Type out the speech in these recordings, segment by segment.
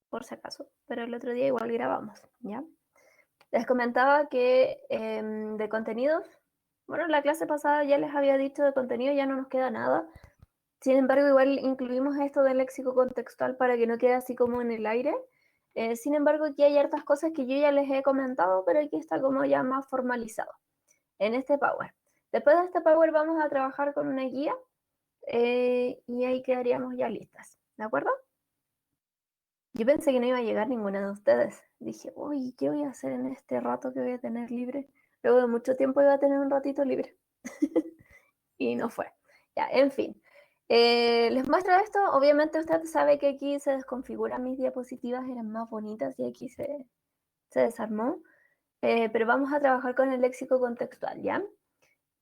por si acaso, pero el otro día igual grabamos, ¿ya? Les comentaba que de contenidos, bueno, la clase pasada ya les había dicho de contenido, ya no nos queda nada. Sin embargo, igual incluimos esto del léxico contextual para que no quede así como en el aire. Sin embargo, aquí hay hartas cosas que yo ya les he comentado, pero aquí está como ya más formalizado en este Power. Después de este Power vamos a trabajar con una guía y ahí quedaríamos ya listas, ¿de acuerdo? Yo pensé que no iba a llegar ninguna de ustedes. Dije, uy, ¿qué voy a hacer en este rato que voy a tener libre? Luego de mucho tiempo iba a tener un ratito libre. Y no fue. Ya, en fin. Les muestro esto. Obviamente usted sabe que aquí se desconfiguran mis diapositivas, eran más bonitas y aquí se desarmó. Pero vamos a trabajar con el léxico contextual, ¿ya?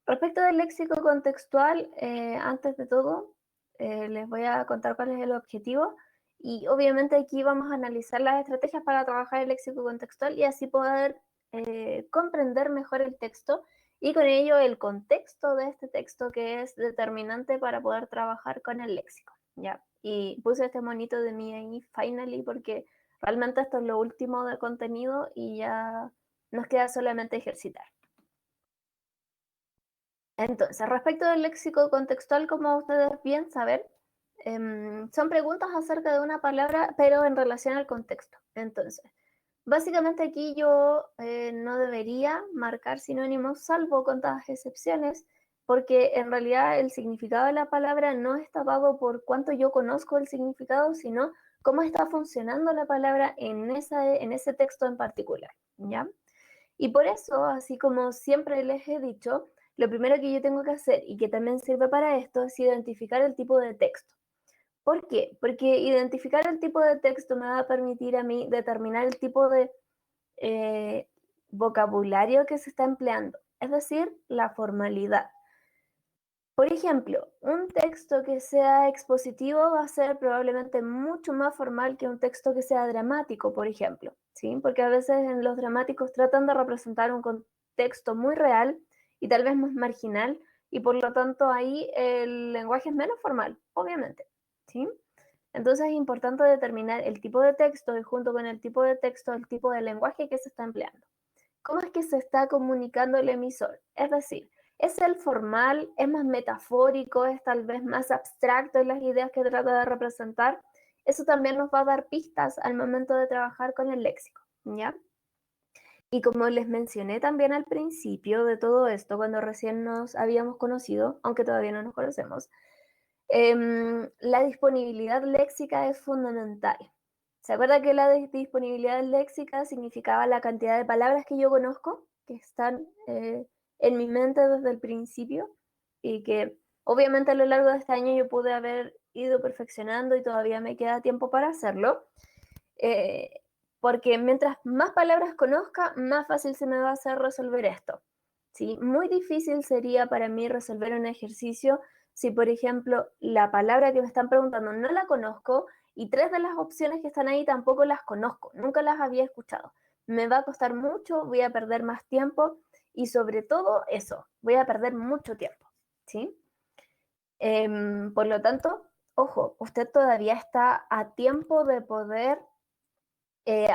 Respecto del léxico contextual, antes de todo, les voy a contar cuál es el objetivo y obviamente aquí vamos a analizar las estrategias para trabajar el léxico contextual y así poder comprender mejor el texto y con ello el contexto de este texto que es determinante para poder trabajar con el léxico, ¿ya? Y puse este monito de mí ahí, finally, porque realmente esto es lo último de contenido y ya nos queda solamente ejercitar. Entonces, respecto del léxico contextual, como ustedes bien saben, son preguntas acerca de una palabra, pero en relación al contexto. Entonces, básicamente aquí yo no debería marcar sinónimos, salvo contadas excepciones, porque en realidad el significado de la palabra no está dado por cuánto yo conozco el significado, sino cómo está funcionando la palabra en ese texto en particular, ¿ya? Y por eso, así como siempre les he dicho, lo primero que yo tengo que hacer y que también sirve para esto es identificar el tipo de texto. ¿Por qué? Porque identificar el tipo de texto me va a permitir a mí determinar el tipo de vocabulario que se está empleando, es decir, la formalidad. Por ejemplo, un texto que sea expositivo va a ser probablemente mucho más formal que un texto que sea dramático, por ejemplo, ¿sí? Porque a veces en los dramáticos tratan de representar un contexto muy real y tal vez más marginal, y por lo tanto ahí el lenguaje es menos formal, obviamente, ¿sí? Entonces es importante determinar el tipo de texto y junto con el tipo de texto, el tipo de lenguaje que se está empleando. ¿Cómo es que se está comunicando el emisor? Es decir, ¿es el formal, es más metafórico, es tal vez más abstracto en las ideas que trata de representar? Eso también nos va a dar pistas al momento de trabajar con el léxico, ¿ya? Y como les mencioné también al principio de todo esto, cuando recién nos habíamos conocido, aunque todavía no nos conocemos, la disponibilidad léxica es fundamental. ¿Se acuerda que la disponibilidad léxica significaba la cantidad de palabras que yo conozco, que están en mi mente desde el principio y que obviamente a lo largo de este año yo pude haber ido perfeccionando y todavía me queda tiempo para hacerlo? Eh, Porque mientras más palabras conozca, más fácil se me va a hacer resolver esto. ¿Sí? Muy difícil sería para mí resolver un ejercicio si, por ejemplo, la palabra que me están preguntando no la conozco y tres de las opciones que están ahí tampoco las conozco, nunca las había escuchado. Me va a costar mucho, voy a perder más tiempo y sobre todo eso, voy a perder mucho tiempo. ¿Sí? Por lo tanto, ojo, usted todavía está a tiempo de poder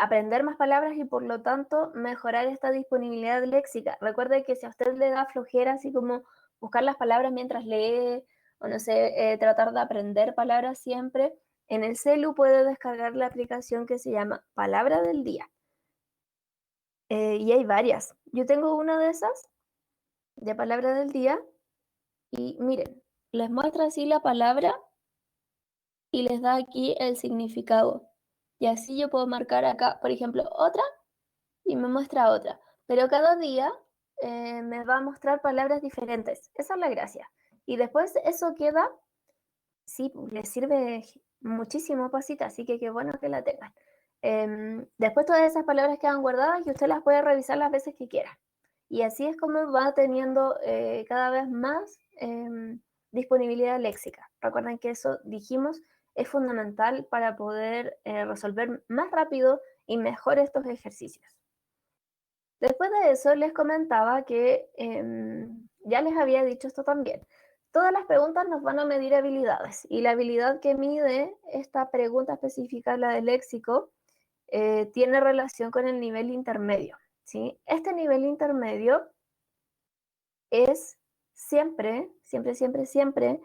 aprender más palabras y por lo tanto mejorar esta disponibilidad léxica. Recuerde que si a usted le da flojera, así como buscar las palabras mientras lee, o no sé, tratar de aprender palabras siempre, en el celu puede descargar la aplicación que se llama Palabra del Día. Y hay varias. Yo tengo una de esas, de Palabra del Día, y miren, les muestra así la palabra y les da aquí el significado. Y así yo puedo marcar acá, por ejemplo, otra y me muestra otra. Pero cada día me va a mostrar palabras diferentes. Esa es la gracia. Y después eso queda, sí, le sirve muchísimo pasita, así que qué bueno que la tengan. Después todas esas palabras quedan guardadas y usted las puede revisar las veces que quiera. Y así es como va teniendo cada vez más disponibilidad léxica. Recuerden que eso, dijimos, es fundamental para poder resolver más rápido y mejor estos ejercicios. Después de eso les comentaba que ya les había dicho esto también. Todas las preguntas nos van a medir habilidades y la habilidad que mide esta pregunta específica, la del léxico, tiene relación con el nivel intermedio, ¿sí? Este nivel intermedio es siempre, siempre, siempre, siempre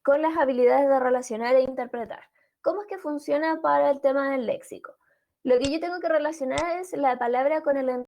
con las habilidades de relacionar e interpretar. ¿Cómo es que funciona para el tema del léxico? Lo que yo tengo que relacionar es la palabra con el